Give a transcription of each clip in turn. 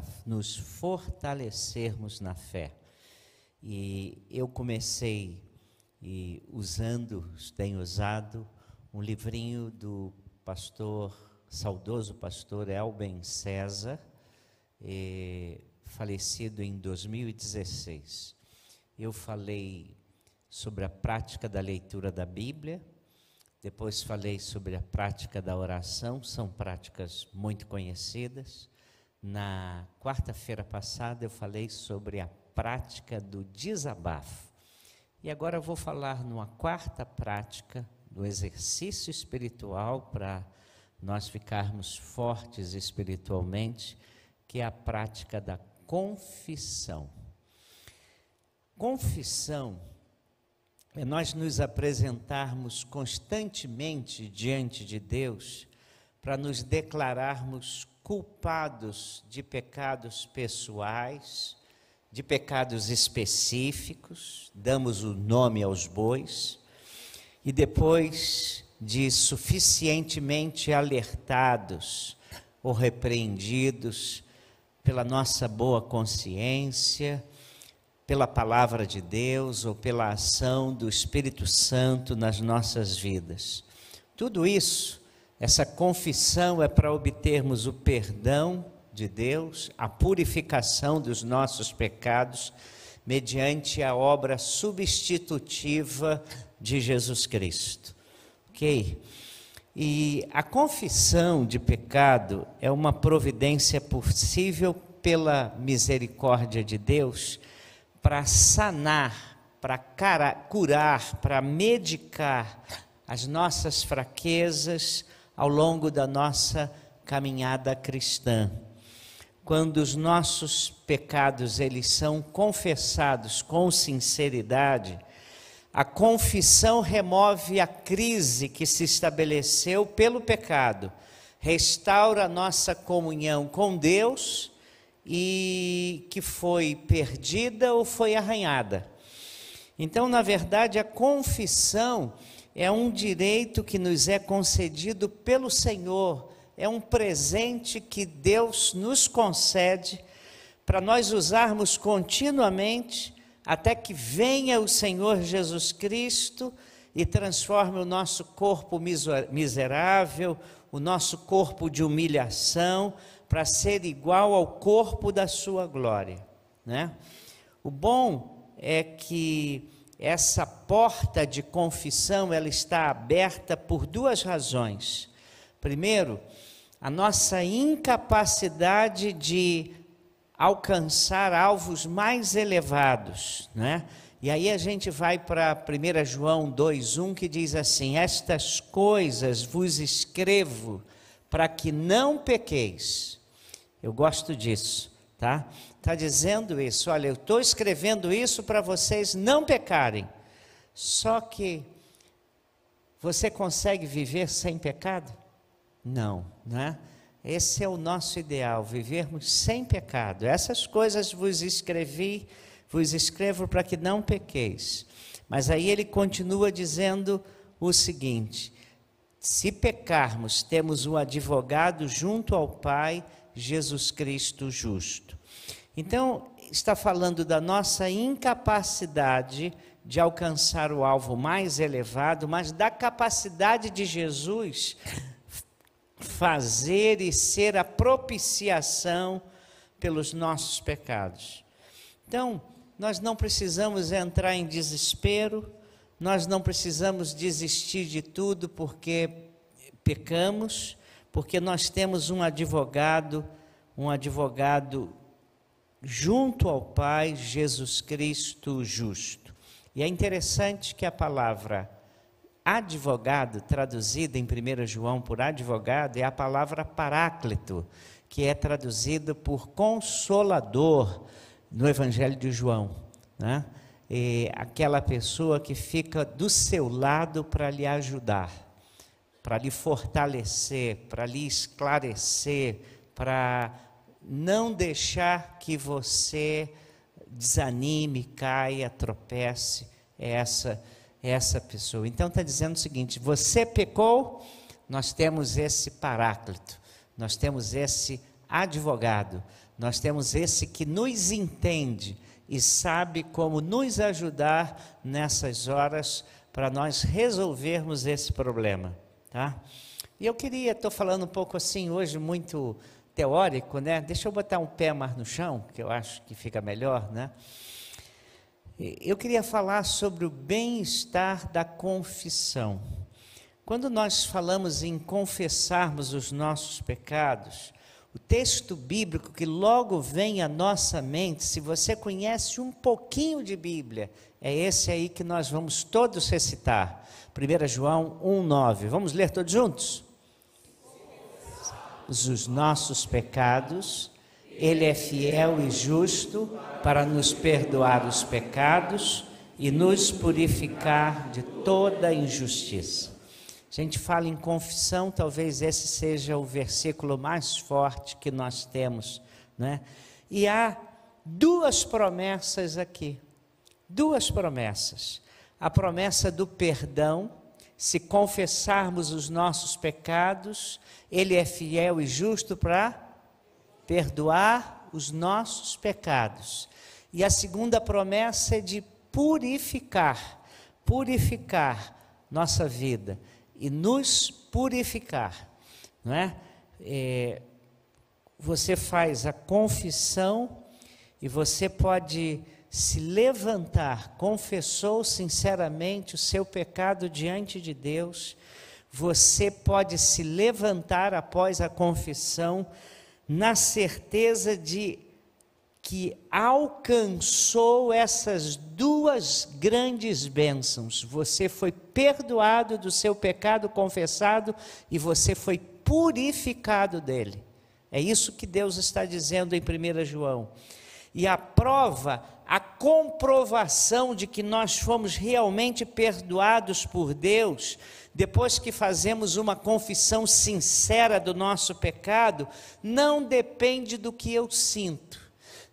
para nos fortalecermos na fé. E eu comecei tenho usado um livrinho do saudoso pastor Elben César, falecido em 2016. Eu falei sobre a prática da leitura da Bíblia, depois falei sobre a prática da oração, são práticas muito conhecidas. Na quarta-feira passada eu falei sobre a prática do desabafo. E agora eu vou falar numa quarta prática do exercício espiritual para nós ficarmos fortes espiritualmente, que é a prática da confissão. Confissão é nós nos apresentarmos constantemente diante de Deus para nos declararmos culpados de pecados pessoais, de pecados específicos, damos o nome aos bois, e depois de suficientemente alertados ou repreendidos pela nossa boa consciência, pela palavra de Deus ou pela ação do Espírito Santo nas nossas vidas. Tudo isso, essa confissão é para obtermos o perdão de Deus, a purificação dos nossos pecados, mediante a obra substitutiva de Jesus Cristo. Ok? E a confissão de pecado é uma providência possível pela misericórdia de Deus para sanar, para curar, para medicar as nossas fraquezas ao longo da nossa caminhada cristã. Quando os nossos pecados eles são confessados com sinceridade, a confissão remove a crise que se estabeleceu pelo pecado, restaura a nossa comunhão com Deus e que foi perdida ou foi arranhada. Então, na verdade, a confissão é um direito que nos é concedido pelo Senhor, é um presente que Deus nos concede para nós usarmos continuamente até que venha o Senhor Jesus Cristo e transforme o nosso corpo miserável, o nosso corpo de humilhação, para ser igual ao corpo da sua glória, né? O bom é que essa porta de confissão ela está aberta por duas razões. Primeiro, a nossa incapacidade de alcançar alvos mais elevados, né? E aí a gente vai para 1 João 2:1 que diz assim: estas coisas vos escrevo para que não pequeis. Eu gosto disso, tá? Está dizendo isso, olha, eu estou escrevendo isso para vocês não pecarem. Só que você consegue viver sem pecado? Não, né? Esse é o nosso ideal, vivermos sem pecado. Essas coisas vos escrevo para que não pequeis. Mas aí ele continua dizendo o seguinte: se pecarmos, temos um advogado junto ao Pai, Jesus Cristo justo. Então, está falando da nossa incapacidade de alcançar o alvo mais elevado, mas da capacidade de Jesus fazer e ser a propiciação pelos nossos pecados. Então, nós não precisamos entrar em desespero, nós não precisamos desistir de tudo porque pecamos, porque nós temos um advogado junto ao Pai, Jesus Cristo justo. E é interessante que a palavra advogado, traduzida em 1 João por advogado, é a palavra paráclito, que é traduzida por consolador no Evangelho de João, né? Aquela pessoa que fica do seu lado para lhe ajudar, para lhe fortalecer, para lhe esclarecer, para não deixar que você desanime, caia, tropece. Essa pessoa. Então está dizendo o seguinte: você pecou, nós temos esse paráclito, nós temos esse advogado, Nós temos esse que nos entende e sabe como nos ajudar nessas horas para nós resolvermos esse problema, tá? E eu estou falando um pouco assim hoje, muito teórico, né? Deixa eu botar um pé mais no chão, que eu acho que fica melhor, né? Eu queria falar sobre o bem-estar da confissão. Quando nós falamos em confessarmos os nossos pecados, o texto bíblico que logo vem à nossa mente, se você conhece um pouquinho de Bíblia, é esse aí que nós vamos todos recitar. 1 João 1,9. Vamos ler todos juntos? Os nossos pecados, Ele é fiel e justo para nos perdoar os pecados e nos purificar de toda injustiça. A gente fala em confissão, talvez esse seja o versículo mais forte que nós temos, né? E há duas promessas aqui, duas promessas. A promessa do perdão, se confessarmos os nossos pecados, Ele é fiel e justo para perdoar os nossos pecados. E a segunda promessa é de purificar nossa vida e nos purificar, não é? Você faz a confissão e você pode se levantar, confessou sinceramente o seu pecado diante de Deus, você pode se levantar após a confissão, na certeza de que alcançou essas duas grandes bênçãos. Você foi perdoado do seu pecado confessado e você foi purificado dele. É isso que Deus está dizendo em 1 João. E a prova, a comprovação de que nós fomos realmente perdoados por Deus, depois que fazemos uma confissão sincera do nosso pecado, não depende do que eu sinto,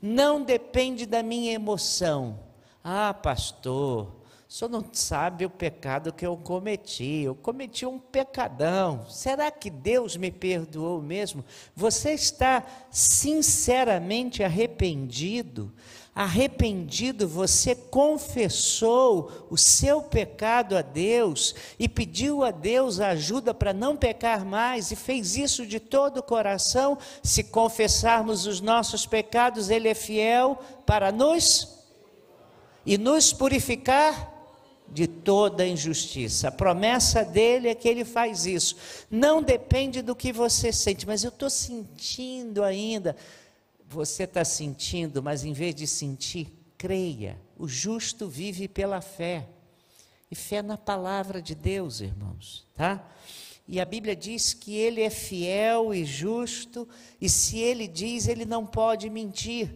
não depende da minha emoção. Ah, pastor, o senhor não sabe o pecado que eu cometi um pecadão, será que Deus me perdoou mesmo? Você está sinceramente arrependido? Arrependido, você confessou o seu pecado a Deus e pediu a Deus ajuda para não pecar mais e fez isso de todo o coração? Se confessarmos os nossos pecados, Ele é fiel para nos purificar de toda injustiça. A promessa dele é que Ele faz isso. Não depende do que você sente, mas eu estou sentindo ainda. Você está sentindo, mas em vez de sentir, creia. O justo vive pela fé. E fé na palavra de Deus, irmãos, tá? E a Bíblia diz que Ele é fiel e justo, e se Ele diz, Ele não pode mentir.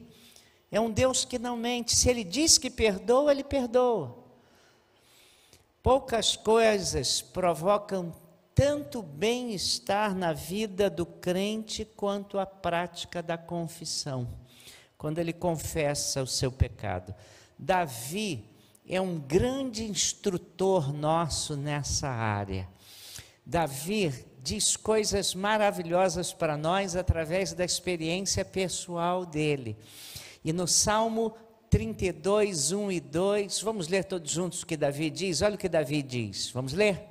É um Deus que não mente. Se Ele diz que perdoa, Ele perdoa. Poucas coisas provocam tanto bem-estar na vida do crente quanto a prática da confissão, quando ele confessa o seu pecado. Davi é um grande instrutor nosso nessa área. Davi diz coisas maravilhosas para nós através da experiência pessoal dele. E no Salmo 32, 1 e 2, vamos ler todos juntos o que Davi diz? Olha o que Davi diz, vamos ler?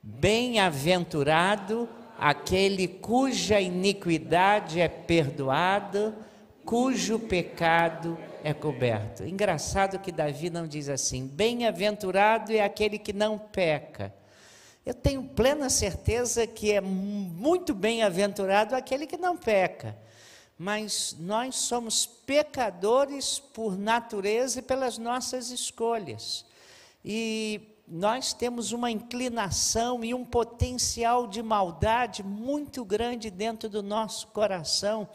Bem-aventurado aquele cuja iniquidade é perdoada, cujo pecado é coberto. Engraçado que Davi não diz assim, bem-aventurado é aquele que não peca. Eu tenho plena certeza que é muito bem-aventurado aquele que não peca. Mas nós somos pecadores por natureza e pelas nossas escolhas. E nós temos uma inclinação e um potencial de maldade muito grande dentro do nosso coração.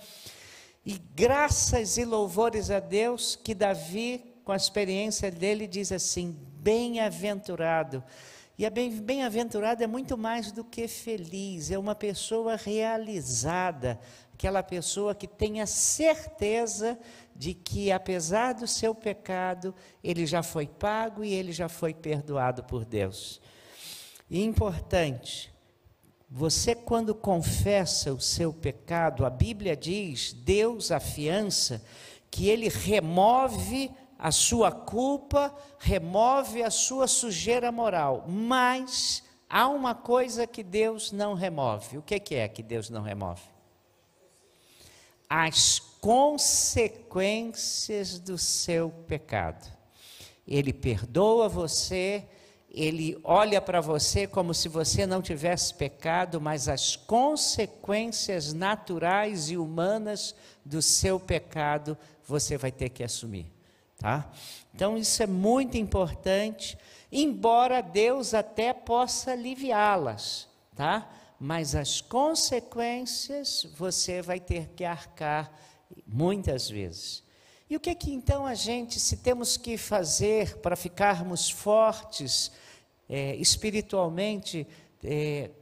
E graças e louvores a Deus que Davi, com a experiência dele, diz assim, bem-aventurado. E a bem-aventurado é muito mais do que feliz, é uma pessoa realizada, aquela pessoa que tem a certeza de que, apesar do seu pecado, ele já foi pago e ele já foi perdoado por Deus. E importante, Você, quando confessa o seu pecado, a Bíblia diz, Deus afiança, que Ele remove a sua culpa, remove a sua sujeira moral. Mas há uma coisa que Deus não remove. O que é que Deus não remove? As consequências do seu pecado. Ele perdoa você, Ele olha para você como se você não tivesse pecado, mas as consequências naturais e humanas do seu pecado você vai ter que assumir, tá? Então isso é muito importante, embora Deus até possa aliviá-las, tá? Mas as consequências você vai ter que arcar muitas vezes. E o que então se temos que fazer para ficarmos fortes espiritualmente,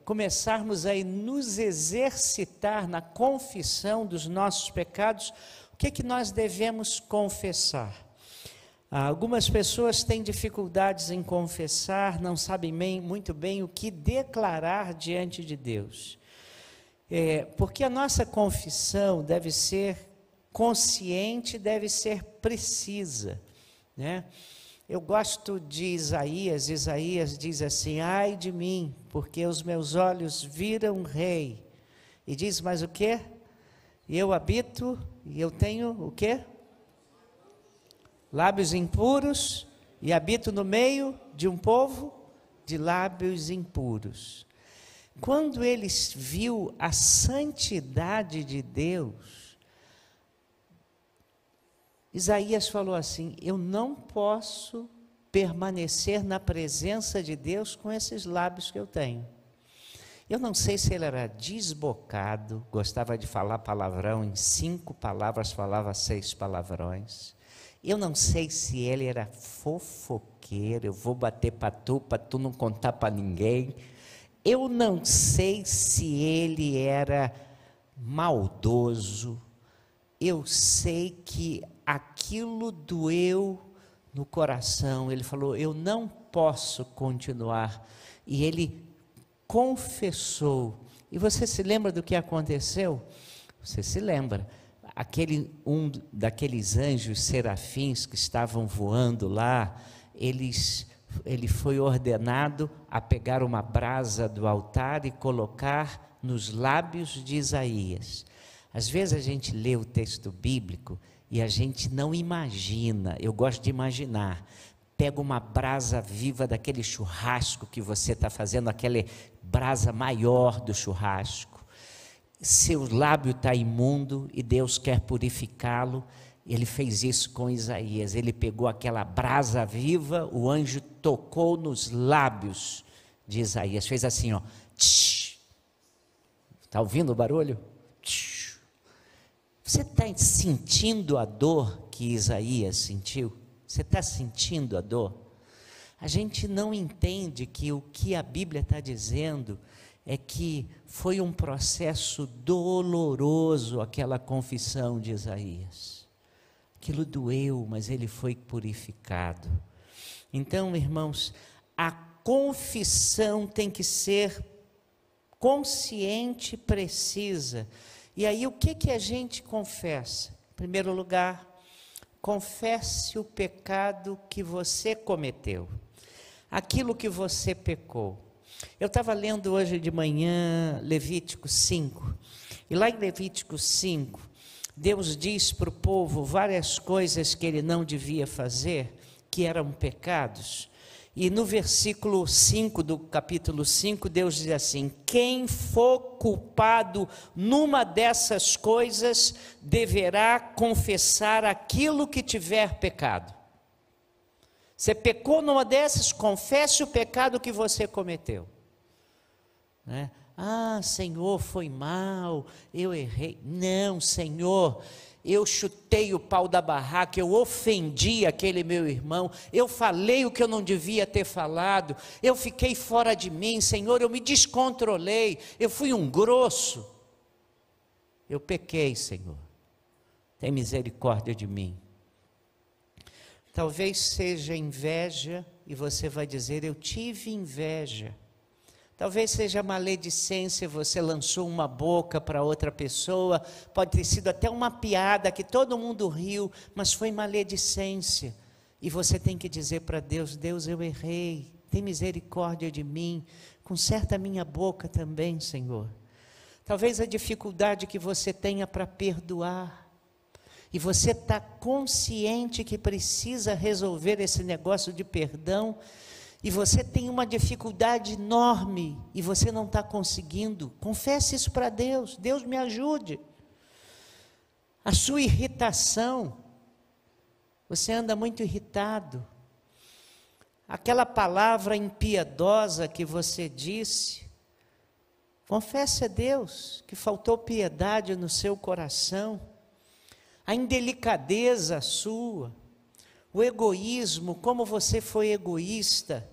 começarmos a nos exercitar na confissão dos nossos pecados, o que nós devemos confessar? Algumas pessoas têm dificuldades em confessar, não sabem muito bem o que declarar diante de Deus. Porque a nossa confissão deve ser consciente, deve ser precisa, né? Eu gosto de Isaías diz assim, ai de mim, porque os meus olhos viram um rei, e diz, mas o quê? Eu habito, e eu tenho o quê? Lábios impuros, e habito no meio de um povo de lábios impuros. Quando ele viu a santidade de Deus, Isaías falou assim, eu não posso permanecer na presença de Deus com esses lábios que eu tenho. Eu não sei se ele era desbocado, gostava de falar palavrão, em 5 palavras falava 6 palavrões. Eu não sei se ele era fofoqueiro, eu vou bater para tu não contar para ninguém. Eu não sei se ele era maldoso. Eu sei que aquilo doeu no coração. Ele falou, eu não posso continuar. E ele confessou. E você se lembra do que aconteceu? Você se lembra. Um daqueles anjos serafins que estavam voando lá, ele foi ordenado a pegar uma brasa do altar e colocar nos lábios de Isaías. Às vezes a gente lê o texto bíblico e a gente não imagina, eu gosto de imaginar, pega uma brasa viva daquele churrasco que você está fazendo, aquela brasa maior do churrasco, seu lábio está imundo e Deus quer purificá-lo. Ele fez isso com Isaías, ele pegou aquela brasa viva, o anjo tocou nos lábios de Isaías, fez assim, ó, está ouvindo o barulho? Tsh. Você está sentindo a dor que Isaías sentiu? Você está sentindo a dor? A gente não entende que o que a Bíblia está dizendo é que foi um processo doloroso aquela confissão de Isaías. Aquilo doeu, mas ele foi purificado. Então, irmãos, a confissão tem que ser consciente e precisa. E aí o que a gente confessa? Em primeiro lugar, confesse o pecado que você cometeu. Aquilo que você pecou. Eu estava lendo hoje de manhã Levítico 5, e lá em Levítico 5, Deus diz para o povo várias coisas que ele não devia fazer, que eram pecados, e no versículo 5 do capítulo 5, Deus diz assim, quem for culpado numa dessas coisas, deverá confessar aquilo que tiver pecado. Você pecou numa dessas, confesse o pecado que você cometeu. Né? Ah, Senhor, foi mal, eu errei. Não, Senhor, eu chutei o pau da barraca, eu ofendi aquele meu irmão, eu falei o que eu não devia ter falado, eu fiquei fora de mim, Senhor, eu me descontrolei, eu fui um grosso. Eu pequei, Senhor, tem misericórdia de mim. Talvez seja inveja, e você vai dizer, eu tive inveja, Talvez seja maledicência, você lançou uma boca para outra pessoa, pode ter sido até uma piada que todo mundo riu, mas foi maledicência. E você tem que dizer para Deus: Deus, eu errei, tem misericórdia de mim, conserta a minha boca também, Senhor. Talvez a dificuldade que você tenha para perdoar, e você está consciente que precisa resolver esse negócio de perdão, e você tem uma dificuldade enorme, e você não está conseguindo, confesse isso para Deus: Deus me ajude. A sua irritação, você anda muito irritado, aquela palavra impiedosa que você disse, confesse a Deus que faltou piedade no seu coração, a indelicadeza sua, o egoísmo, como você foi egoísta,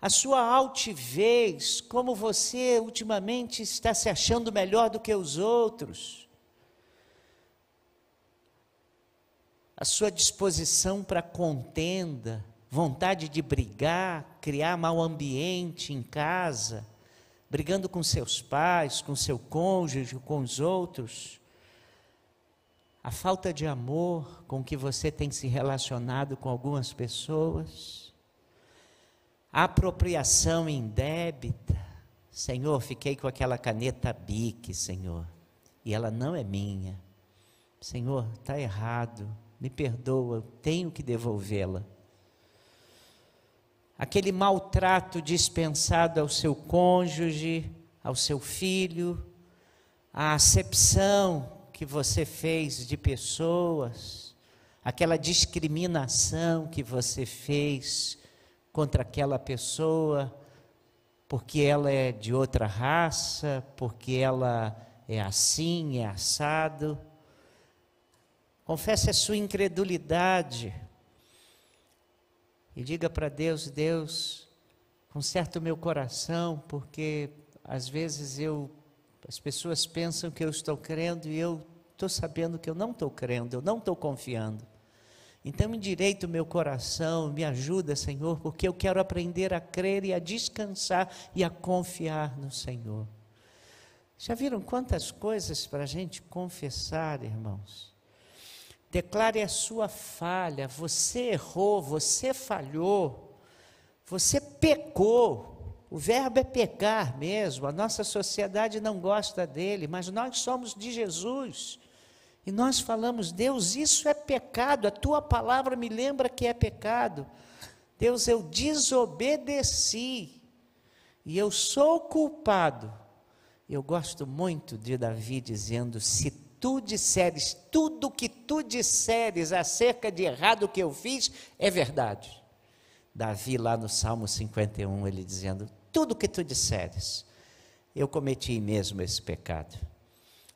a sua altivez, como você ultimamente está se achando melhor do que os outros, a sua disposição para contenda, vontade de brigar, criar mau ambiente em casa, brigando com seus pais, com seu cônjuge, com os outros, a falta de amor com que você tem se relacionado com algumas pessoas, a apropriação indébita. Senhor, fiquei com aquela caneta Bic, Senhor, e ela não é minha. Senhor, está errado, me perdoa, eu tenho que devolvê-la. Aquele maltrato dispensado ao seu cônjuge, ao seu filho, a acepção que você fez de pessoas, aquela discriminação que você fez contra aquela pessoa, porque ela é de outra raça, porque ela é assim, é assado. Confesse a sua incredulidade e diga para Deus: Deus, conserta o meu coração, porque às vezes as pessoas pensam que eu estou crendo e eu estou sabendo que eu não estou crendo, eu não estou confiando. Então endireita o meu coração, me ajuda, Senhor, porque eu quero aprender a crer e a descansar e a confiar no Senhor. Já viram quantas coisas para a gente confessar, irmãos? Declare a sua falha, você errou, você falhou, você pecou. O verbo é pecar mesmo, a nossa sociedade não gosta dele, mas nós somos de Jesus. E nós falamos: Deus, isso é pecado, a tua palavra me lembra que é pecado. Deus, eu desobedeci, e eu sou culpado. Eu gosto muito de Davi dizendo: se tu disseres, tudo que tu disseres acerca de errado que eu fiz, é verdade. Davi lá no Salmo 51, ele dizendo: tudo que tu disseres, eu cometi mesmo esse pecado.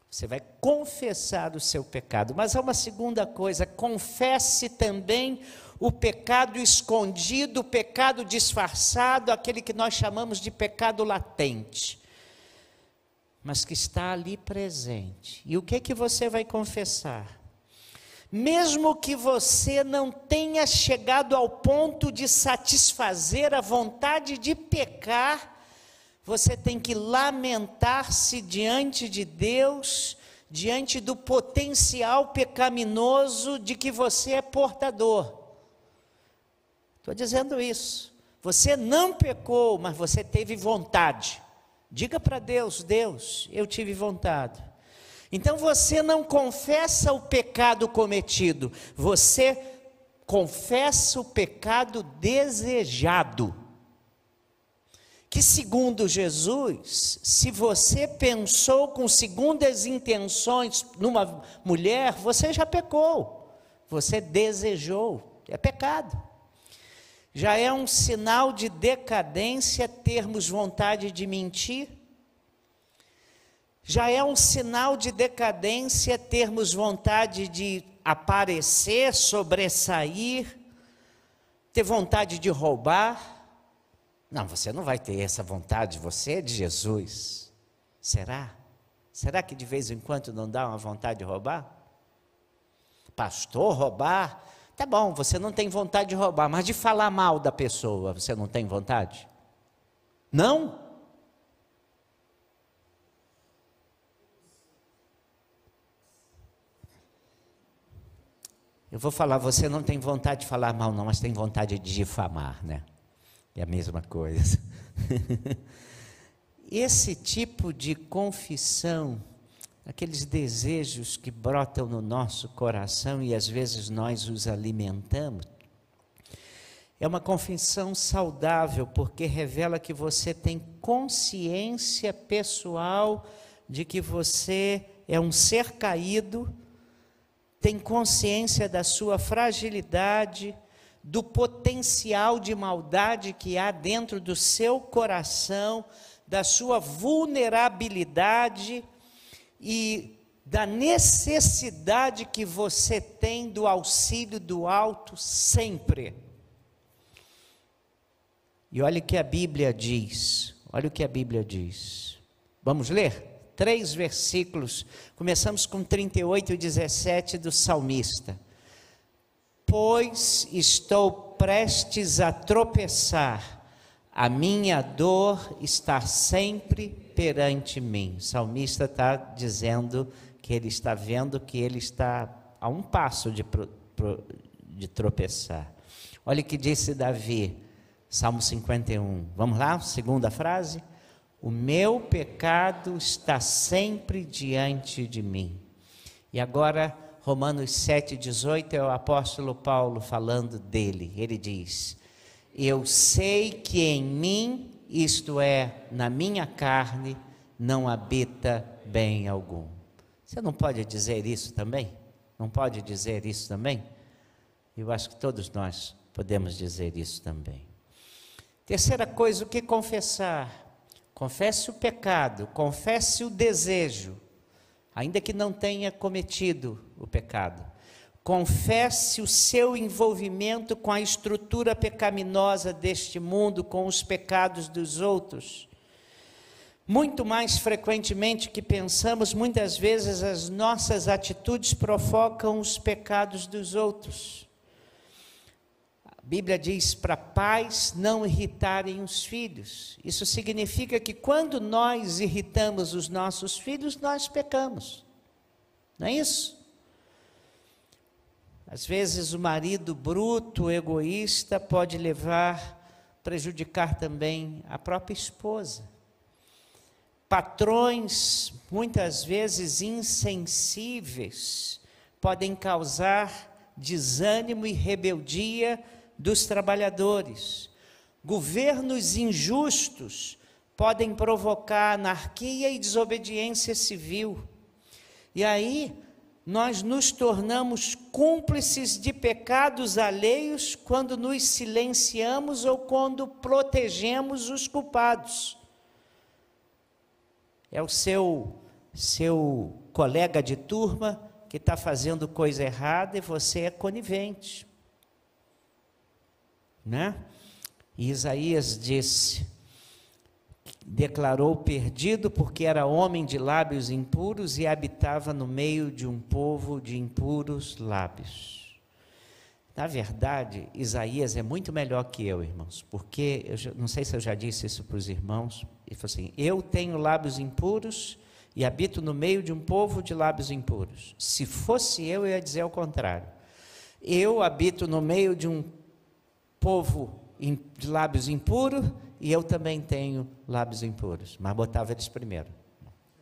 Você vai confessar o seu pecado, mas há uma segunda coisa: confesse também o pecado escondido, o pecado disfarçado, aquele que nós chamamos de pecado latente, mas que está ali presente. E o que você vai confessar? Mesmo que você não tenha chegado ao ponto de satisfazer a vontade de pecar, você tem que lamentar-se diante de Deus, diante do potencial pecaminoso de que você é portador. Estou dizendo isso. Você não pecou, mas você teve vontade. Diga para Deus: Deus, eu tive vontade. Então você não confessa o pecado cometido, você confessa o pecado desejado. Que segundo Jesus, se você pensou com segundas intenções numa mulher, você já pecou, você desejou, é pecado. Já é um sinal de decadência termos vontade de mentir. Já é um sinal de decadência termos vontade de aparecer, sobressair, ter vontade de roubar. Não, você não vai ter essa vontade, você é de Jesus. Será? Será que de vez em quando não dá uma vontade de roubar? Pastor, roubar? Tá bom, você não tem vontade de roubar, mas de falar mal da pessoa, você não tem vontade? Não? Eu vou falar, você não tem vontade de falar mal não, mas tem vontade de difamar, né? É a mesma coisa. Esse tipo de confissão, aqueles desejos que brotam no nosso coração e às vezes nós os alimentamos, é uma confissão saudável, porque revela que você tem consciência pessoal de que você é um ser caído, tem consciência da sua fragilidade, do potencial de maldade que há dentro do seu coração, da sua vulnerabilidade e da necessidade que você tem do auxílio do alto sempre. E olha o que a Bíblia diz, olha o que a Bíblia diz. Vamos ler? 3 versículos, começamos com 38 e 17 do salmista. Pois estou prestes a tropeçar, a minha dor está sempre perante mim. O salmista está dizendo que ele está vendo que ele está a um passo de tropeçar. Olha o que disse Davi, Salmo 51. Vamos lá, segunda frase. O meu pecado está sempre diante de mim. E agora, Romanos 7,18 é o apóstolo Paulo falando dele. Ele diz: eu sei que em mim, isto é, na minha carne, não habita bem algum. Você não pode dizer isso também? Não pode dizer isso também? Eu acho que todos nós podemos dizer isso também. Terceira coisa, o que confessar? Confesse o pecado, confesse o desejo, ainda que não tenha cometido o pecado. Confesse o seu envolvimento com a estrutura pecaminosa deste mundo, com os pecados dos outros. Muito mais frequentemente que pensamos, muitas vezes as nossas atitudes provocam os pecados dos outros. A Bíblia diz para pais não irritarem os filhos. Isso significa que quando nós irritamos os nossos filhos, nós pecamos. Não é isso? Às vezes o marido bruto, egoísta, pode prejudicar também a própria esposa. Patrões, muitas vezes insensíveis, podem causar desânimo e rebeldia dos trabalhadores. Governos injustos podem provocar anarquia e desobediência civil. E aí nós nos tornamos cúmplices de pecados alheios quando nos silenciamos ou quando protegemos os culpados. É o seu colega de turma que está fazendo coisa errada e você é conivente. Né? E Isaías declarou perdido porque era homem de lábios impuros e habitava no meio de um povo de impuros lábios. Na verdade, Isaías é muito melhor que eu, irmãos, porque, não sei se eu já disse isso para os irmãos, ele falou assim, eu tenho lábios impuros e habito no meio de um povo de lábios impuros. Se fosse eu ia dizer o contrário. Eu habito no meio de um povo de lábios impuros e eu também tenho lábios impuros, mas botava eles primeiro.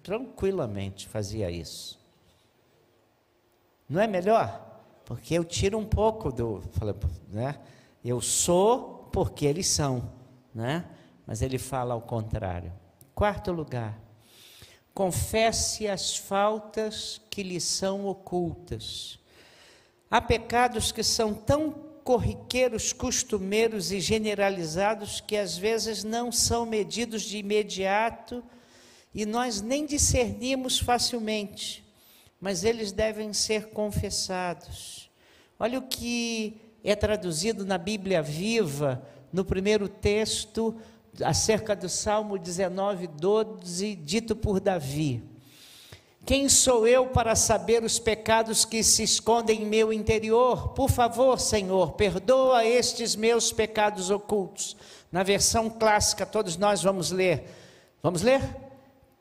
Tranquilamente fazia isso. Não é melhor? Porque eu tiro um pouco né? Eu sou porque eles são, né? Mas ele fala ao contrário. Quarto lugar, confesse as faltas que lhe são ocultas. Há pecados que são tão corriqueiros, costumeiros e generalizados que às vezes não são medidos de imediato e nós nem discernimos facilmente, mas eles devem ser confessados. Olha o que é traduzido na Bíblia Viva, no primeiro texto, acerca do Salmo 19:12, dito por Davi. Quem sou eu para saber os pecados que se escondem em meu interior? Por favor, Senhor, perdoa estes meus pecados ocultos. Na versão clássica, todos nós vamos ler. Vamos ler?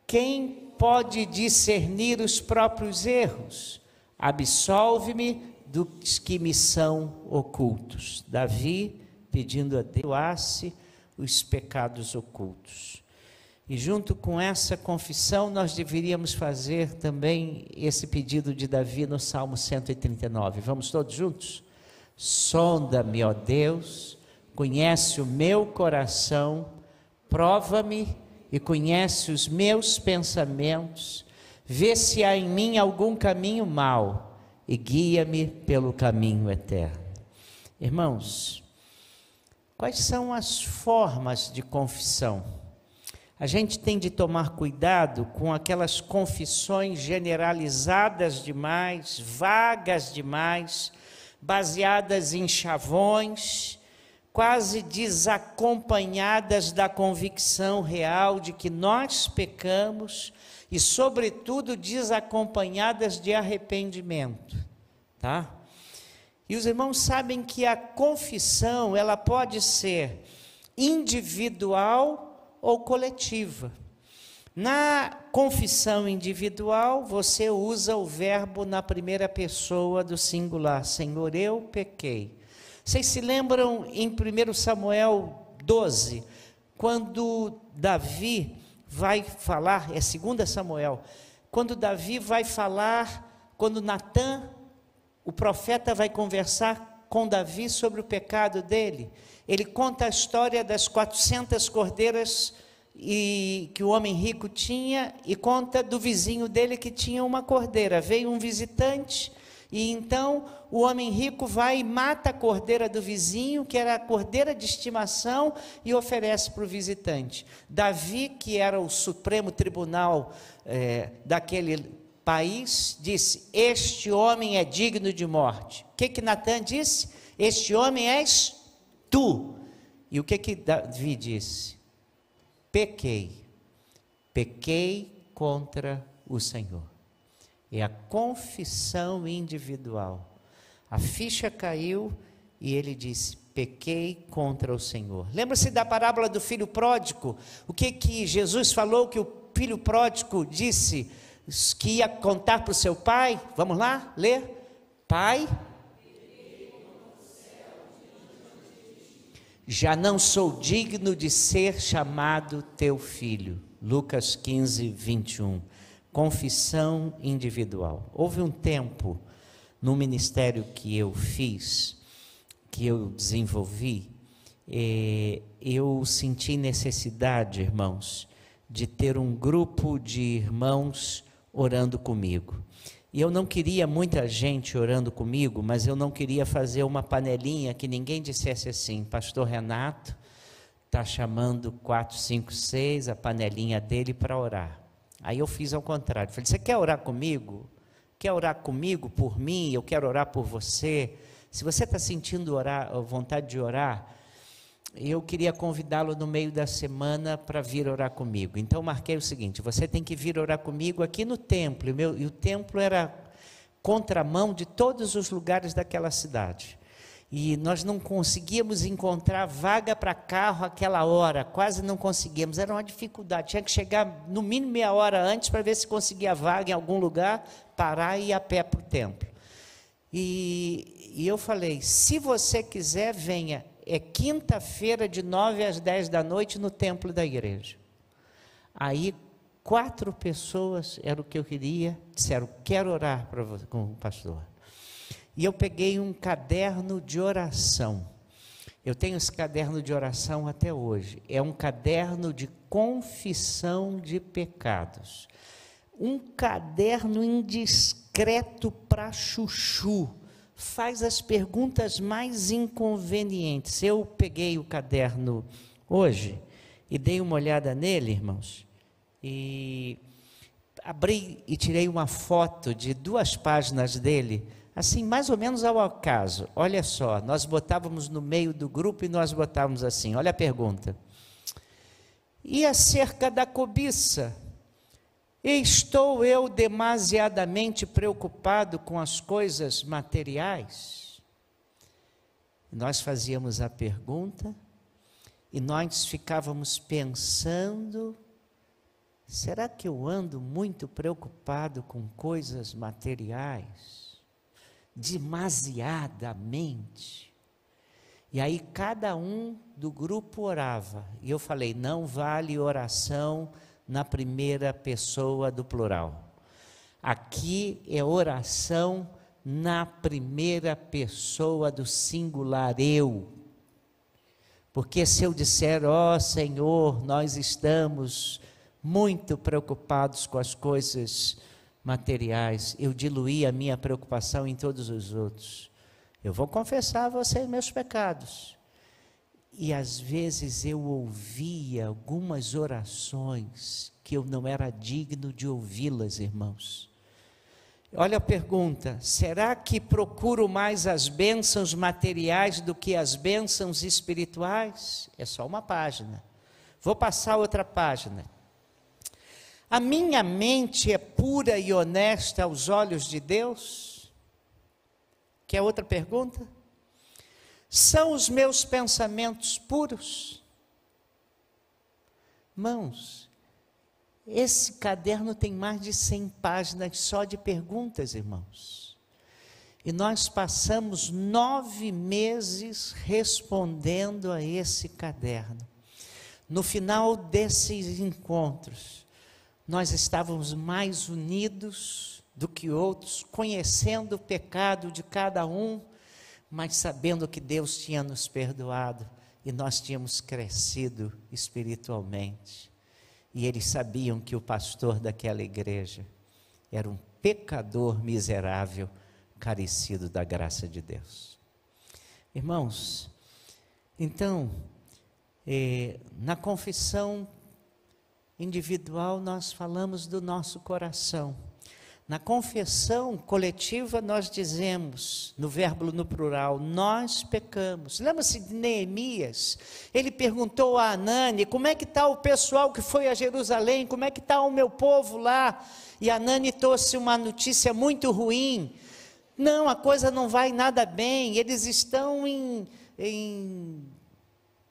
Quem pode discernir os próprios erros? Absolve-me dos que me são ocultos. Davi pedindo a Deus que perdoasse os pecados ocultos. E junto com essa confissão, nós deveríamos fazer também esse pedido de Davi no Salmo 139. Vamos todos juntos? Sonda-me, ó Deus, conhece o meu coração, prova-me e conhece os meus pensamentos, vê se há em mim algum caminho mau e guia-me pelo caminho eterno. Irmãos, quais são as formas de confissão? A gente tem de tomar cuidado com aquelas confissões generalizadas demais, vagas demais, baseadas em chavões, quase desacompanhadas da convicção real de que nós pecamos e, sobretudo, desacompanhadas de arrependimento, tá? E os irmãos sabem que a confissão, ela pode ser individual ou coletiva. Na confissão individual, você usa o verbo na primeira pessoa do singular, Senhor, eu pequei. Vocês se lembram em 1 Samuel 12, quando Davi vai falar, é 2 Samuel, quando Davi vai falar, quando Natã, o profeta, vai conversar com Davi sobre o pecado dele. Ele conta a história das 400 cordeiras que o homem rico tinha, e conta do vizinho dele que tinha uma cordeira. Veio um visitante, e então o homem rico vai e mata a cordeira do vizinho, que era a cordeira de estimação, e oferece para o visitante. Davi, que era o supremo tribunal daquele país, disse: este homem é digno de morte. O que Natã disse? Este homem és tu. E o que Davi disse? Pequei contra o Senhor. É a confissão individual. A ficha caiu e ele disse: pequei contra o Senhor. Lembra-se da parábola do filho pródigo? O que Jesus falou que o filho pródigo disse que ia contar para o seu pai? Vamos lá, ler? Pai, já não sou digno de ser chamado teu filho. Lucas 15, 21. Confissão individual. Houve um tempo no ministério que eu fiz, que eu desenvolvi, eu senti necessidade, irmãos, de ter um grupo de irmãos orando comigo. E eu não queria muita gente orando comigo, mas eu não queria fazer uma panelinha que ninguém dissesse assim: pastor Renato está chamando 4, 5, 6, a panelinha dele para orar. Aí eu fiz ao contrário, falei: você quer orar comigo? Quer orar comigo por mim? Eu quero orar por você. Se você está sentindo vontade de orar, eu queria convidá-lo no meio da semana para vir orar comigo. Então marquei o seguinte: você tem que vir orar comigo aqui no templo, e o templo era contramão de todos os lugares daquela cidade, e nós não conseguíamos encontrar vaga para carro aquela hora, quase não conseguíamos, era uma dificuldade, tinha que chegar no mínimo meia hora antes para ver se conseguia vaga em algum lugar, parar e ir a pé para o templo. E eu falei: se você quiser, venha. É quinta-feira de 9 às 10 da noite no templo da igreja. Aí 4 pessoas, era o que eu queria, disseram: quero orar com o pastor. E eu peguei um caderno de oração. Eu tenho esse caderno de oração até hoje. É um caderno de confissão de pecados. Um caderno indiscreto para chuchu. Faz as perguntas mais inconvenientes. Eu peguei o caderno hoje e dei uma olhada nele, irmãos, e abri e tirei uma foto de 2 páginas dele, assim, mais ou menos ao acaso. Olha só, nós botávamos no meio do grupo e nós botávamos assim, olha a pergunta: e acerca da cobiça? Estou eu demasiadamente preocupado com as coisas materiais? Nós fazíamos a pergunta e nós ficávamos pensando: será que eu ando muito preocupado com coisas materiais? demasiadamente. E aí cada um do grupo orava. E eu falei, não vale oração na primeira pessoa do plural. Aqui é oração na primeira pessoa do singular, eu. Porque se eu disser, ó Senhor, nós estamos muito preocupados com as coisas materiais, eu diluí a minha preocupação em todos os outros. Eu vou confessar a vocês meus pecados. E às vezes eu ouvia algumas orações que eu não era digno de ouvi-las, irmãos. Olha a pergunta, será que procuro mais as bênçãos materiais do que as bênçãos espirituais? É só uma página. Vou passar outra página. A minha mente é pura e honesta aos olhos de Deus? Quer outra pergunta? São os meus pensamentos puros? Irmãos, esse caderno tem mais de 100 páginas só de perguntas, irmãos. E nós passamos 9 meses respondendo a esse caderno. No final desses encontros, nós estávamos mais unidos do que outros, conhecendo o pecado de cada um, mas sabendo que Deus tinha nos perdoado e nós tínhamos crescido espiritualmente. E eles sabiam que o pastor daquela igreja era um pecador miserável, carecido da graça de Deus. Irmãos, então, na confissão individual nós falamos do nosso coração. Na confissão coletiva nós dizemos, no verbo no plural, nós pecamos. Lembra-se de Neemias? Ele perguntou a Anani, como é que está o pessoal que foi a Jerusalém? Como é que está o meu povo lá? E Anani trouxe uma notícia muito ruim. Não, a coisa não vai nada bem, eles estão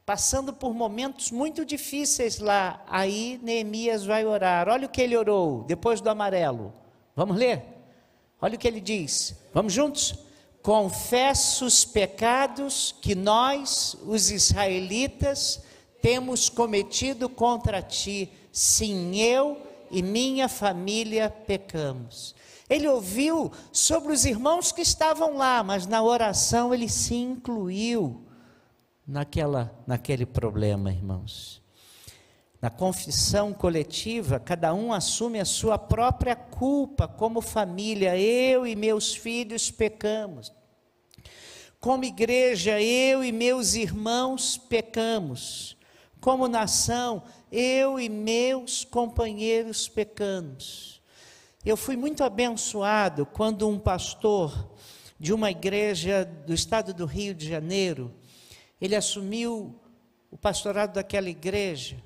passando por momentos muito difíceis lá. Aí Neemias vai orar. Olha o que ele orou, depois do amarelo. Vamos ler? Olha o que ele diz. Vamos juntos? Confesso os pecados que nós, os israelitas, temos cometido contra ti. Sim, eu e minha família pecamos. Ele ouviu sobre os irmãos que estavam lá, mas na oração ele se incluiu naquele problema, irmãos. Na confissão coletiva, cada um assume a sua própria culpa. Como família, eu e meus filhos pecamos. Como igreja, eu e meus irmãos pecamos. Como nação, eu e meus companheiros pecamos. Eu fui muito abençoado quando um pastor de uma igreja do estado do Rio de Janeiro, ele assumiu o pastorado daquela igreja.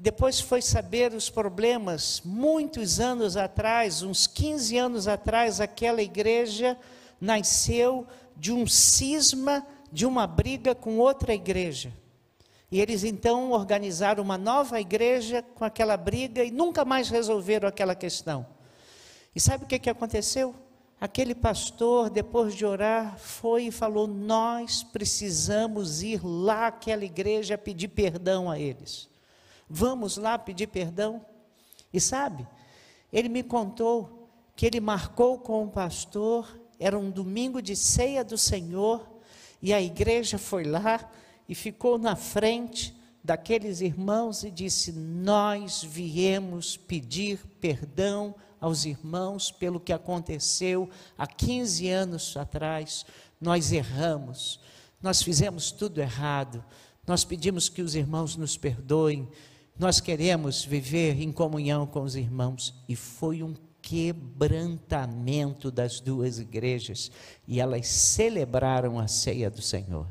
Depois foi saber os problemas, muitos anos atrás, uns 15 anos atrás, aquela igreja nasceu de um cisma, de uma briga com outra igreja. E eles então organizaram uma nova igreja com aquela briga e nunca mais resolveram aquela questão. E sabe o que aconteceu? Aquele pastor, depois de orar, foi e falou, nós precisamos ir lá àquela igreja pedir perdão a eles. Vamos lá pedir perdão? E sabe, ele me contou que ele marcou com o pastor, era um domingo de ceia do Senhor, e a igreja foi lá e ficou na frente daqueles irmãos e disse, nós viemos pedir perdão aos irmãos pelo que aconteceu há 15 anos atrás, nós erramos, nós fizemos tudo errado, nós pedimos que os irmãos nos perdoem, nós queremos viver em comunhão com os irmãos. E foi um quebrantamento das duas igrejas, e elas celebraram a ceia do Senhor.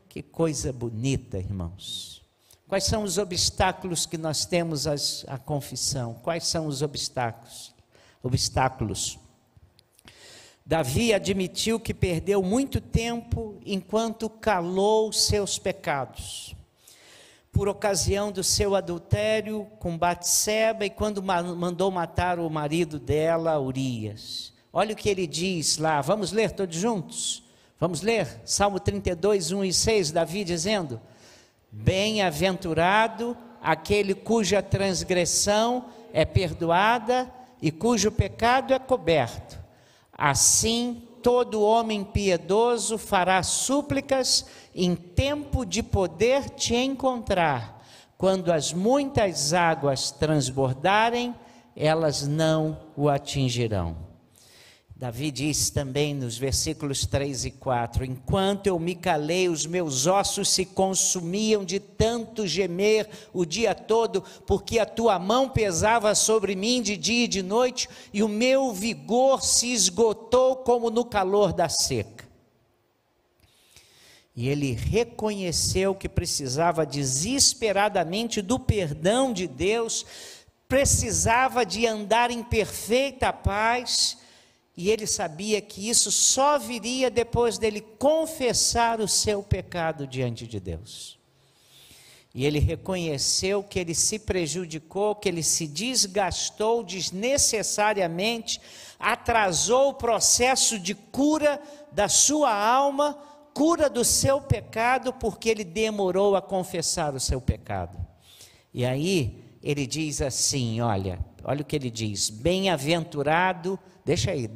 Que coisa bonita, irmãos. Quais são os obstáculos que nós temos à confissão? Quais são os obstáculos? Davi admitiu que perdeu muito tempo enquanto calou seus pecados. Por ocasião do seu adultério com Batseba e quando mandou matar o marido dela, Urias. Olha o que ele diz lá, vamos ler todos juntos? Vamos ler? Salmo 32, 1 e 6, Davi dizendo: bem-aventurado aquele cuja transgressão é perdoada e cujo pecado é coberto. Assim, todo homem piedoso fará súplicas em tempo de poder te encontrar. Quando as muitas águas transbordarem, elas não o atingirão. Davi diz também nos versículos 3 e 4, enquanto eu me calei, os meus ossos se consumiam de tanto gemer o dia todo, porque a tua mão pesava sobre mim de dia e de noite, e o meu vigor se esgotou como no calor da seca. E ele reconheceu que precisava desesperadamente do perdão de Deus, precisava de andar em perfeita paz, e ele sabia que isso só viria depois dele confessar o seu pecado diante de Deus. E ele reconheceu que ele se prejudicou, que ele se desgastou desnecessariamente, atrasou o processo de cura da sua alma, cura do seu pecado, porque ele demorou a confessar o seu pecado. E aí ele diz assim, olha o que ele diz, bem-aventurado, deixa aí,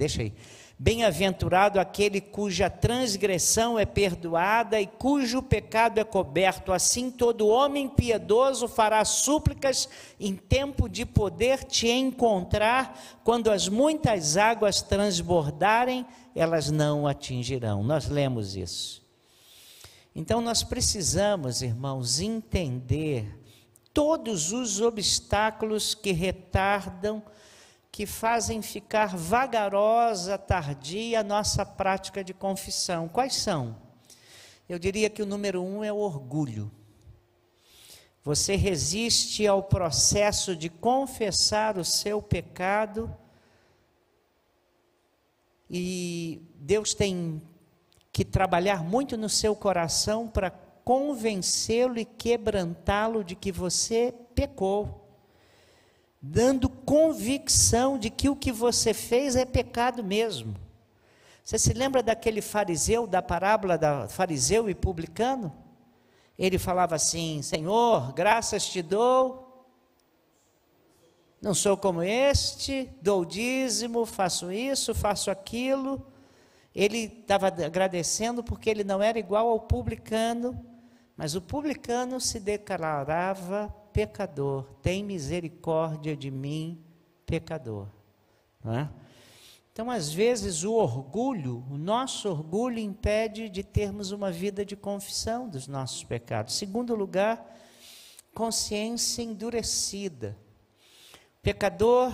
bem-aventurado aquele cuja transgressão é perdoada e cujo pecado é coberto, assim todo homem piedoso fará súplicas em tempo de poder te encontrar, quando as muitas águas transbordarem, elas não o atingirão. Nós lemos isso. Então nós precisamos, irmãos, entender todos os obstáculos que retardam, que fazem ficar vagarosa, tardia a nossa prática de confissão. Quais são? Eu diria que o número 1 é o orgulho. Você resiste ao processo de confessar o seu pecado, e Deus tem que trabalhar muito no seu coração para convencê-lo e quebrantá-lo de que você pecou, dando convicção de que o que você fez é pecado mesmo. Você se lembra daquele fariseu, da parábola da fariseu e publicano? Ele falava assim, Senhor, graças te dou, não sou como este, dou dízimo, faço isso, faço aquilo. Ele estava agradecendo porque ele não era igual ao publicano, mas o publicano se declarava pecador, tem misericórdia de mim, pecador. Não é? Então, às vezes, o nosso orgulho impede de termos uma vida de confissão dos nossos pecados. Segundo lugar, consciência endurecida. O pecador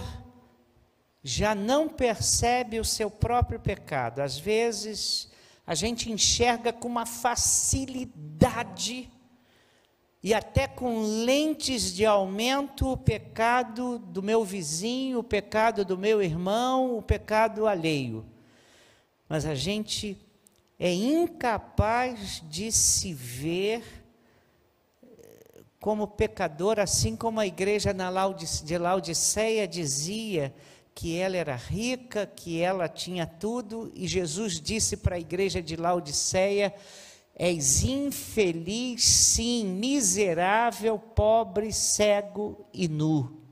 já não percebe o seu próprio pecado. Às vezes, a gente enxerga com uma facilidade e até com lentes de aumento o pecado do meu vizinho, o pecado do meu irmão, o pecado alheio. Mas a gente é incapaz de se ver como pecador, assim como a igreja de Laodiceia dizia que ela era rica, que ela tinha tudo, e Jesus disse para a igreja de Laodiceia, és infeliz, sim, miserável, pobre, cego e nu.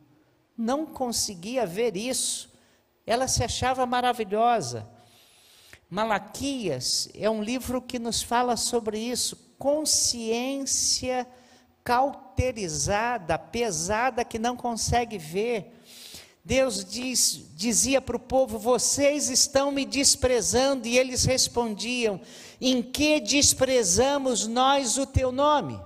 Não conseguia ver isso, ela se achava maravilhosa. Malaquias é um livro que nos fala sobre isso, consciência cauterizada, pesada, que não consegue ver. Deus dizia para o povo, vocês estão me desprezando, e eles respondiam, em que desprezamos nós o teu nome?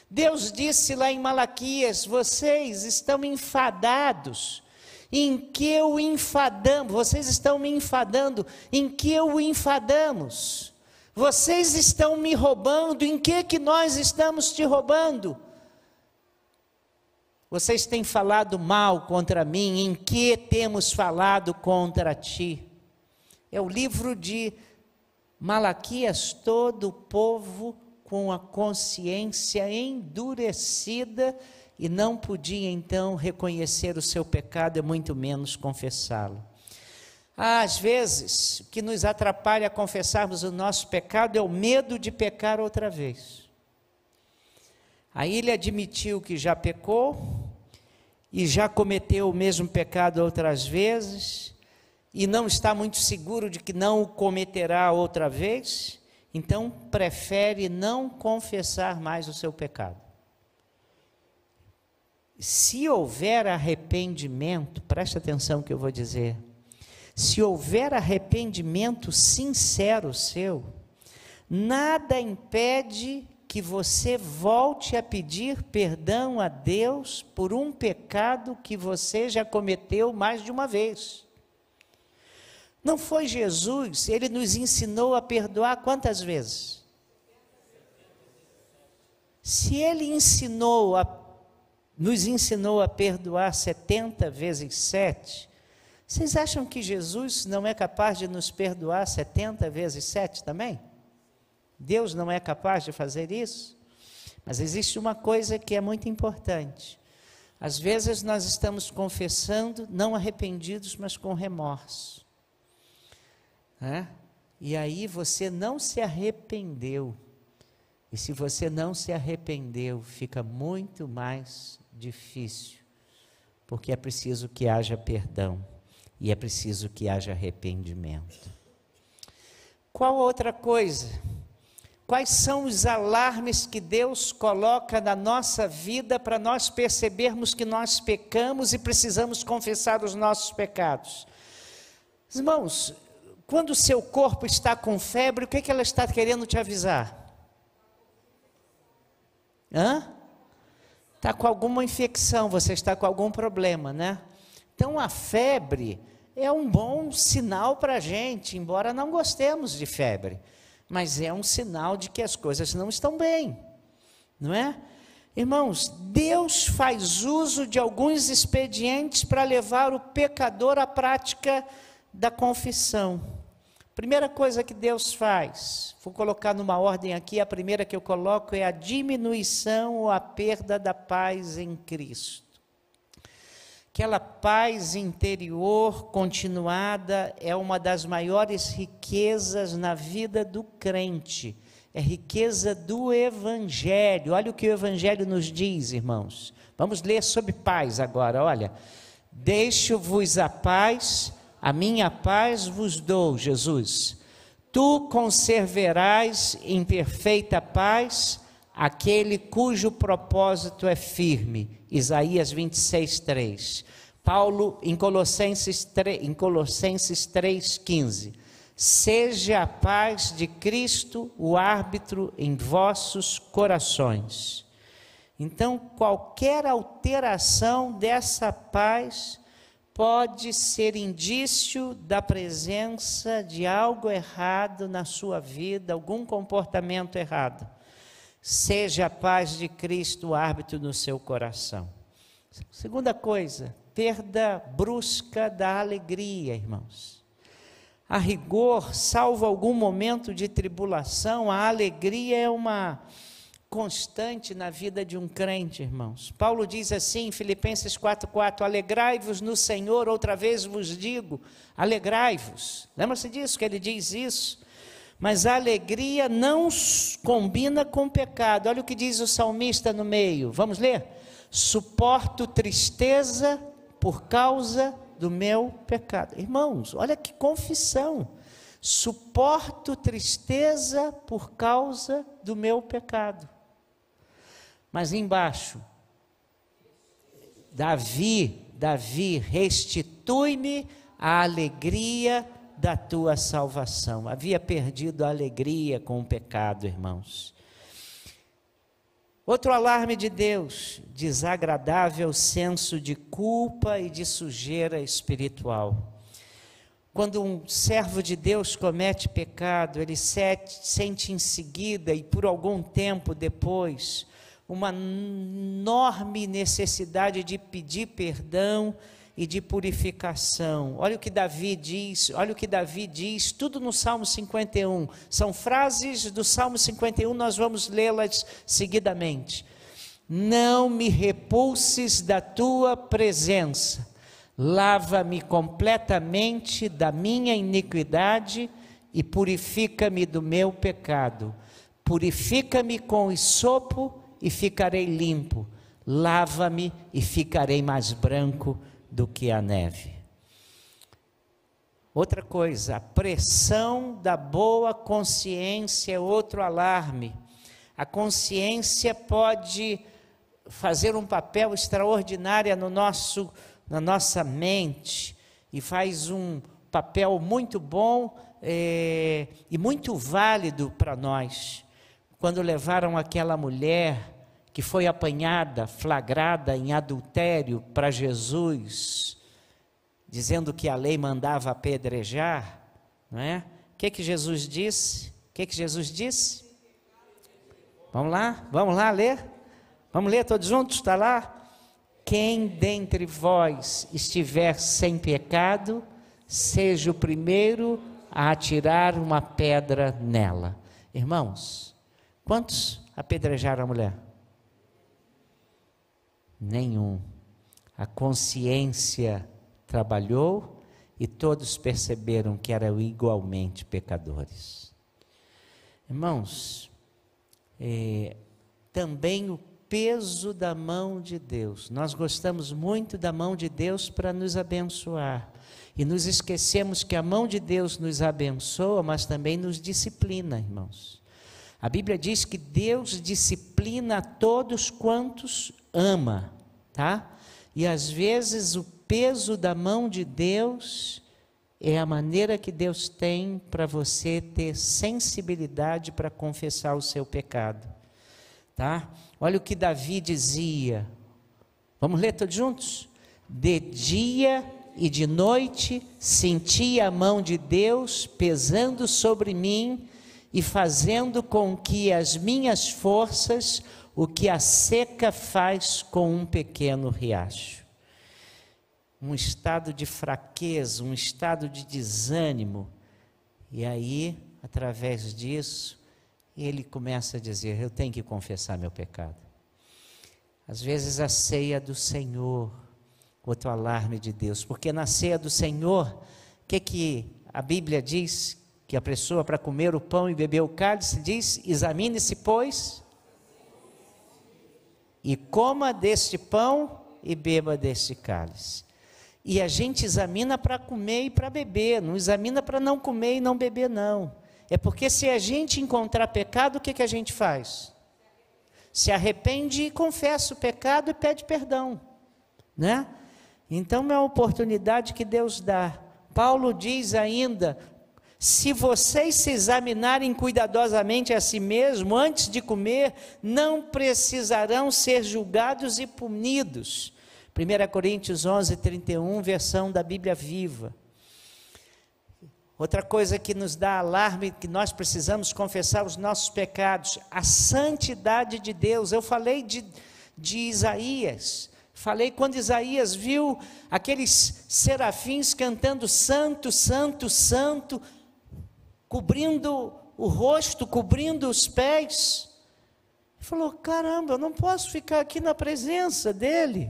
Deus disse lá em Malaquias, vocês estão enfadados, em que o enfadamos? Vocês estão me enfadando, em que o enfadamos? Vocês estão me roubando, em que nós estamos te roubando? Vocês têm falado mal contra mim, em que temos falado contra ti? É o livro de Malaquias, todo o povo com a consciência endurecida e não podia então reconhecer o seu pecado e muito menos confessá-lo. Às vezes, o que nos atrapalha a confessarmos o nosso pecado é o medo de pecar outra vez. Aí ele admitiu que já pecou, e já cometeu o mesmo pecado outras vezes, e não está muito seguro de que não o cometerá outra vez, então prefere não confessar mais o seu pecado. Se houver arrependimento, preste atenção no que eu vou dizer, se houver arrependimento sincero seu, nada impede que você volte a pedir perdão a Deus por um pecado que você já cometeu mais de uma vez. Não foi Jesus, ele nos ensinou a perdoar quantas vezes? Se ele nos ensinou a perdoar 70 vezes 7, vocês acham que Jesus não é capaz de nos perdoar 70 vezes 7 também? Deus não é capaz de fazer isso? Mas existe uma coisa que é muito importante. Às vezes nós estamos confessando, não arrependidos, mas com remorso. E aí você não se arrependeu. E se você não se arrependeu, fica muito mais difícil. Porque é preciso que haja perdão. E é preciso que haja arrependimento. Qual outra coisa? Quais são os alarmes que Deus coloca na nossa vida para nós percebermos que nós pecamos e precisamos confessar os nossos pecados? Irmãos, quando o seu corpo está com febre, o que é que ela está querendo te avisar? Está com alguma infecção, você está com algum problema, né? Então a febre é um bom sinal para a gente, embora não gostemos de febre. Mas é um sinal de que as coisas não estão bem, não é? Irmãos, Deus faz uso de alguns expedientes para levar o pecador à prática da confissão. Primeira coisa que Deus faz, vou colocar numa ordem aqui, a primeira que eu coloco é a diminuição ou a perda da paz em Cristo. Aquela paz interior continuada é uma das maiores riquezas na vida do crente, é riqueza do Evangelho. Olha o que o Evangelho nos diz, irmãos. Vamos ler sobre paz agora, olha. Deixo-vos a paz, a minha paz vos dou, Jesus. Tu conservarás em perfeita paz aquele cujo propósito é firme. Isaías 26:3. Paulo em Colossenses 3:15. Seja a paz de Cristo o árbitro em vossos corações. Então, qualquer alteração dessa paz pode ser indício da presença de algo errado na sua vida, algum comportamento errado. Seja a paz de Cristo o árbitro no seu coração. Segunda coisa, perda brusca da alegria, irmãos. A rigor, salvo algum momento de tribulação, a alegria é uma constante na vida de um crente, irmãos. Paulo diz assim em Filipenses 4:4, alegrai-vos no Senhor, outra vez vos digo, alegrai-vos. Lembra-se disso, que ele diz isso? Mas a alegria não combina com o pecado. Olha o que diz o salmista no meio. Vamos ler? Suporto tristeza por causa do meu pecado. Irmãos, olha que confissão. Suporto tristeza por causa do meu pecado. Mas embaixo, Davi, restitui-me a alegria da tua salvação. Havia perdido a alegria com o pecado, irmãos. Outro alarme de Deus, desagradável senso de culpa e de sujeira espiritual. Quando um servo de Deus comete pecado, ele sente em seguida e por algum tempo depois, uma enorme necessidade de pedir perdão e de purificação. Olha o que Davi diz, tudo no Salmo 51, são frases do Salmo 51, nós vamos lê-las seguidamente. Não me repulses da tua presença, lava-me completamente da minha iniquidade e purifica-me do meu pecado. Purifica-me com hisopo e ficarei limpo. Lava-me e ficarei mais branco do que a neve. Outra coisa, a pressão da boa consciência é outro alarme. A consciência pode fazer um papel extraordinário na nossa mente, e faz um papel muito bom e muito válido para nós. Quando levaram aquela mulher que foi apanhada, flagrada em adultério para Jesus, dizendo que a lei mandava apedrejar, não é? O que Jesus disse? O que Jesus disse? Vamos lá ler? Vamos ler todos juntos? Está lá? Quem dentre vós estiver sem pecado, seja o primeiro a atirar uma pedra nela. Irmãos, quantos apedrejaram a mulher? Nenhum. A consciência trabalhou e todos perceberam que eram igualmente pecadores. Irmãos, também o peso da mão de Deus. Nós gostamos muito da mão de Deus para nos abençoar. E nos esquecemos que a mão de Deus nos abençoa, mas também nos disciplina, irmãos. A Bíblia diz que Deus disciplina a todos quantos ama, tá? E às vezes o peso da mão de Deus é a maneira que Deus tem para você ter sensibilidade para confessar o seu pecado, tá? Olha o que Davi dizia. Vamos ler todos juntos? De dia e de noite senti a mão de Deus pesando sobre mim e fazendo com que as minhas forças, o que a seca faz com um pequeno riacho. Um estado de fraqueza, um estado de desânimo. E aí, através disso, ele começa a dizer, eu tenho que confessar meu pecado. Às vezes a ceia do Senhor, outro alarme de Deus, porque na ceia do Senhor, o que a Bíblia diz? Que a pessoa para comer o pão e beber o cálice diz, examine-se pois, e coma deste pão e beba deste cálice. E a gente examina para comer e para beber, não examina para não comer e não beber não. É porque se a gente encontrar pecado, o que a gente faz? Se arrepende e confessa o pecado e pede perdão, né? Então é uma oportunidade que Deus dá. Paulo diz ainda, se vocês se examinarem cuidadosamente a si mesmo, antes de comer, não precisarão ser julgados e punidos. 1 Coríntios 11, 31, versão da Bíblia Viva. Outra coisa que nos dá alarme, que nós precisamos confessar os nossos pecados, a santidade de Deus. Eu falei de Isaías, falei quando Isaías viu aqueles serafins cantando santo, santo, santo, cobrindo o rosto, cobrindo os pés. Ele falou, caramba, eu não posso ficar aqui na presença dele.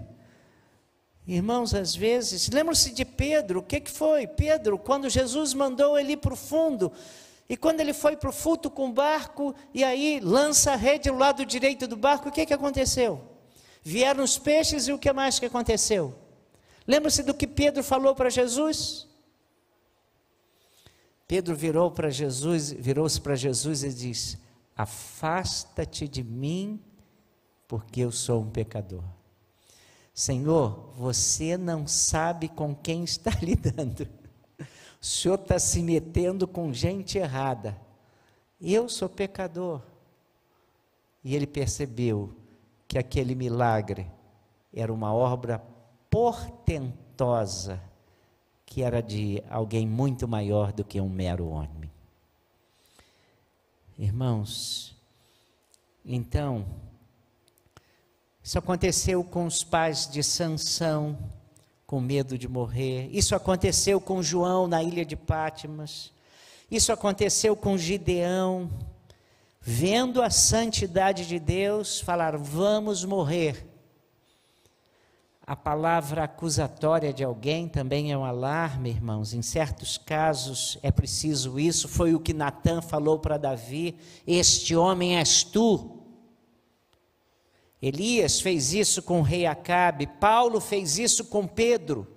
Irmãos, às vezes, lembram-se de Pedro, o que foi? Pedro, quando Jesus mandou ele ir para o fundo, e quando ele foi para o fundo com o barco, e aí lança a rede do lado direito do barco, o que aconteceu? Vieram os peixes e o que mais que aconteceu? Lembra-se do que Pedro falou para Jesus? Pedro virou-se para Jesus e disse, afasta-te de mim, porque eu sou um pecador. Senhor, você não sabe com quem está lidando. O Senhor está se metendo com gente errada. Eu sou pecador. E ele percebeu que aquele milagre era uma obra portentosa, que era de alguém muito maior do que um mero homem. Irmãos, então, isso aconteceu com os pais de Sansão, com medo de morrer. Isso aconteceu com João na ilha de Pátimas. Isso aconteceu com Gideão. Vendo a santidade de Deus, falaram, vamos morrer. A palavra acusatória de alguém também é um alarme, irmãos. Em certos casos é preciso isso. Foi o que Natã falou para Davi: este homem és tu. Elias fez isso com o rei Acabe. Paulo fez isso com Pedro,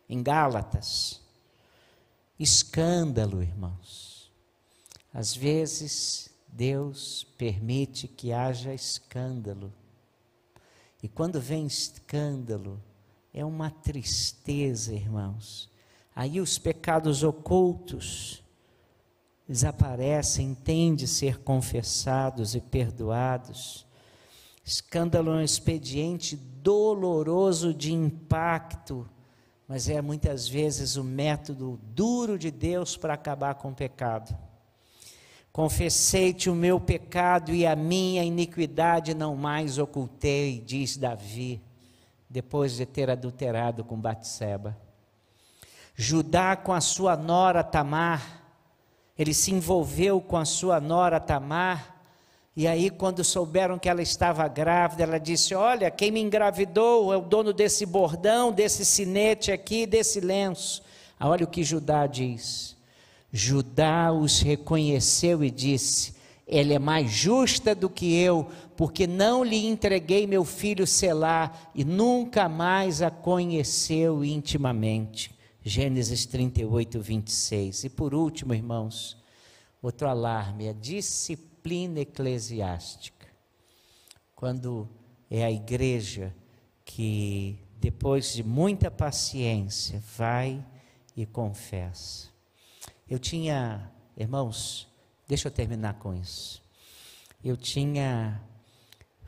em Gálatas. Escândalo, irmãos. Às vezes, Deus permite que haja escândalo. E quando vem escândalo, é uma tristeza, irmãos. Aí os pecados ocultos desaparecem, têm de ser confessados e perdoados. Escândalo é um expediente doloroso de impacto, mas é muitas vezes o método duro de Deus para acabar com o pecado. Confessei-te o meu pecado e a minha iniquidade não mais ocultei, diz Davi, depois de ter adulterado com Batseba. Judá com a sua nora Tamar, ele se envolveu com a sua nora Tamar, e aí quando souberam que ela estava grávida, ela disse: olha, quem me engravidou é o dono desse bordão, desse sinete aqui, desse lenço. Olha o que Judá diz. Judá os reconheceu e disse: ela é mais justa do que eu, porque não lhe entreguei meu filho Selá, e nunca mais a conheceu intimamente. Gênesis 38, 26. E por último, irmãos, outro alarme, a disciplina eclesiástica. Quando é a igreja que, depois de muita paciência, vai e confessa. Eu tinha, irmãos, deixa eu terminar com isso.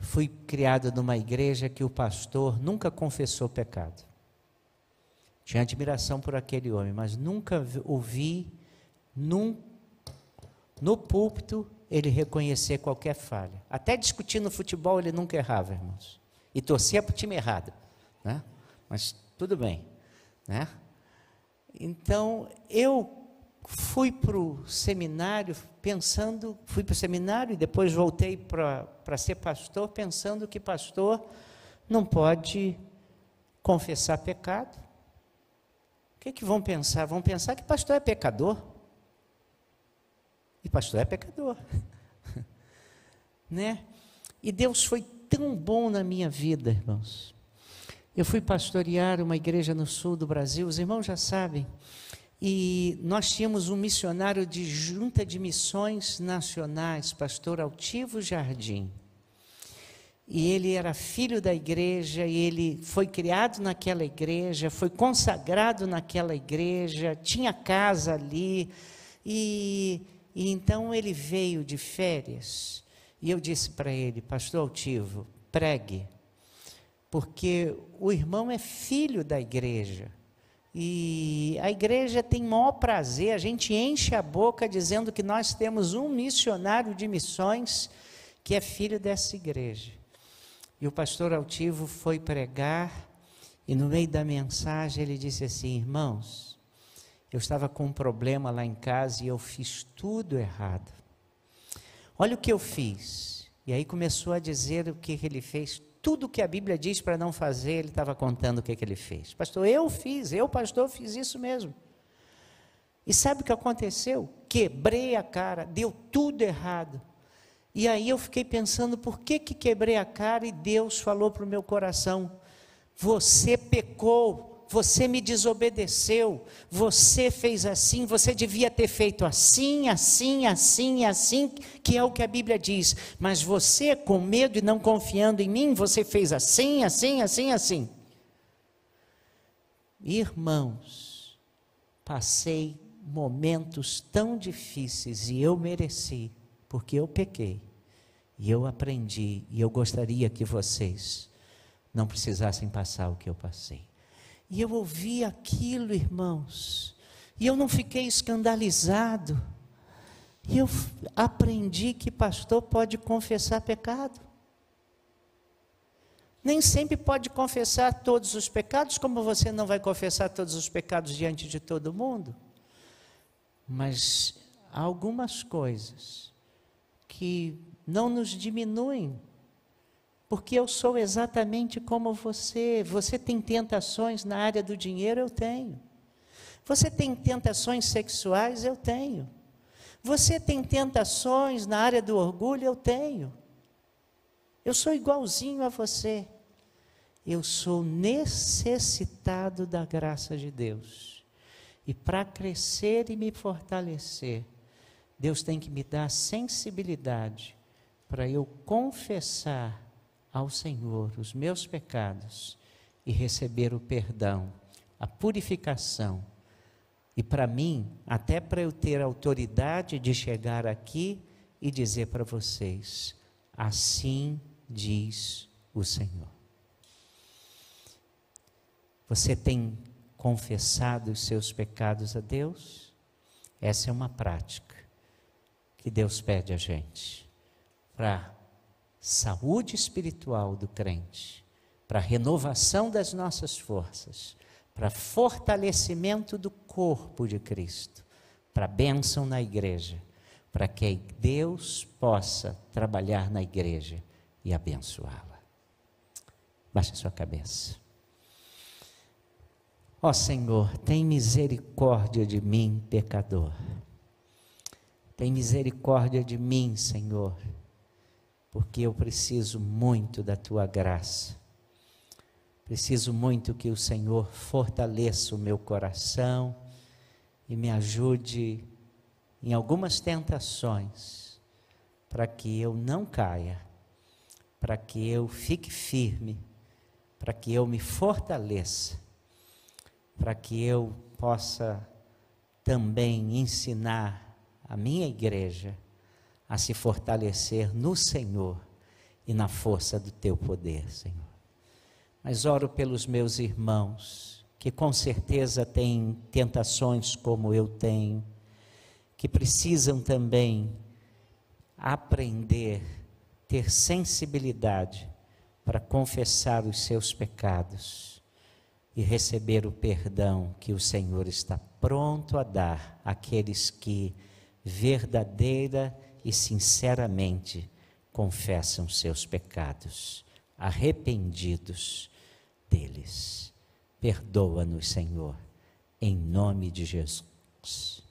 Fui criado numa igreja que o pastor nunca confessou pecado. Tinha admiração por aquele homem, mas nunca ouvi, no púlpito, ele reconhecer qualquer falha. Até discutindo futebol ele nunca errava, irmãos. E torcia para o time errado, né? Mas tudo bem, né? Então, eu fui para o seminário e depois voltei para ser pastor, pensando que pastor não pode confessar pecado. O que vão pensar? Vão pensar que pastor é pecador. E pastor é pecador. Né? E Deus foi tão bom na minha vida, irmãos. Eu fui pastorear uma igreja no sul do Brasil, os irmãos já sabem. E nós tínhamos um missionário de Junta de Missões Nacionais, pastor Altivo Jardim. E ele era filho da igreja, e ele foi criado naquela igreja, foi consagrado naquela igreja, tinha casa ali. E então ele veio de férias, e eu disse para ele: pastor Altivo, pregue, porque o irmão é filho da igreja. E a igreja tem maior prazer, a gente enche a boca dizendo que nós temos um missionário de missões que é filho dessa igreja. E o pastor Altivo foi pregar, e no meio da mensagem ele disse assim: irmãos, eu estava com um problema lá em casa e eu fiz tudo errado. Olha o que eu fiz. E aí começou a dizer o que ele fez. Tudo que a Bíblia diz para não fazer, ele estava contando o que ele fez. Pastor, pastor, fiz isso mesmo. E sabe o que aconteceu? Quebrei a cara, deu tudo errado. E aí eu fiquei pensando, por que quebrei a cara? E Deus falou para o meu coração: você pecou, você me desobedeceu, você fez assim, você devia ter feito assim, assim, assim, assim, que é o que a Bíblia diz. Mas você, com medo e não confiando em mim, você fez assim, assim, assim, assim. Irmãos, passei momentos tão difíceis e eu mereci, porque eu pequei, e eu aprendi, e eu gostaria que vocês não precisassem passar o que eu passei. E eu ouvi aquilo, irmãos, e eu não fiquei escandalizado, e eu aprendi que pastor pode confessar pecado. Nem sempre pode confessar todos os pecados, como você não vai confessar todos os pecados diante de todo mundo. Mas há algumas coisas que não nos diminuem porque eu sou exatamente como você. Você tem tentações na área do dinheiro? Eu tenho. Você tem tentações sexuais? Eu tenho. Você tem tentações na área do orgulho? Eu tenho. Eu sou igualzinho a você. Eu sou necessitado da graça de Deus. E para crescer e me fortalecer, Deus tem que me dar sensibilidade para eu confessar ao Senhor os meus pecados e receber o perdão, a purificação. E para mim, até para eu ter autoridade de chegar aqui e dizer para vocês: assim diz o Senhor. Você tem confessado os seus pecados a Deus? Essa é uma prática que Deus pede a gente para saúde espiritual do crente, para renovação das nossas forças, para fortalecimento do corpo de Cristo, para bênção na igreja, para que Deus possa trabalhar na igreja e abençoá-la. Baixe a sua cabeça. Ó Senhor, tem misericórdia de mim, pecador. Tem misericórdia de mim, Senhor, porque eu preciso muito da Tua graça. Preciso muito que o Senhor fortaleça o meu coração e me ajude em algumas tentações, para que eu não caia, para que eu fique firme, para que eu me fortaleça, para que eu possa também ensinar a minha igreja a se fortalecer no Senhor e na força do Teu poder, Senhor. Mas oro pelos meus irmãos, que com certeza têm tentações como eu tenho, que precisam também aprender, ter sensibilidade para confessar os seus pecados e receber o perdão que o Senhor está pronto a dar àqueles que verdadeira e sinceramente confessam seus pecados, arrependidos deles. Perdoa-nos, Senhor, em nome de Jesus.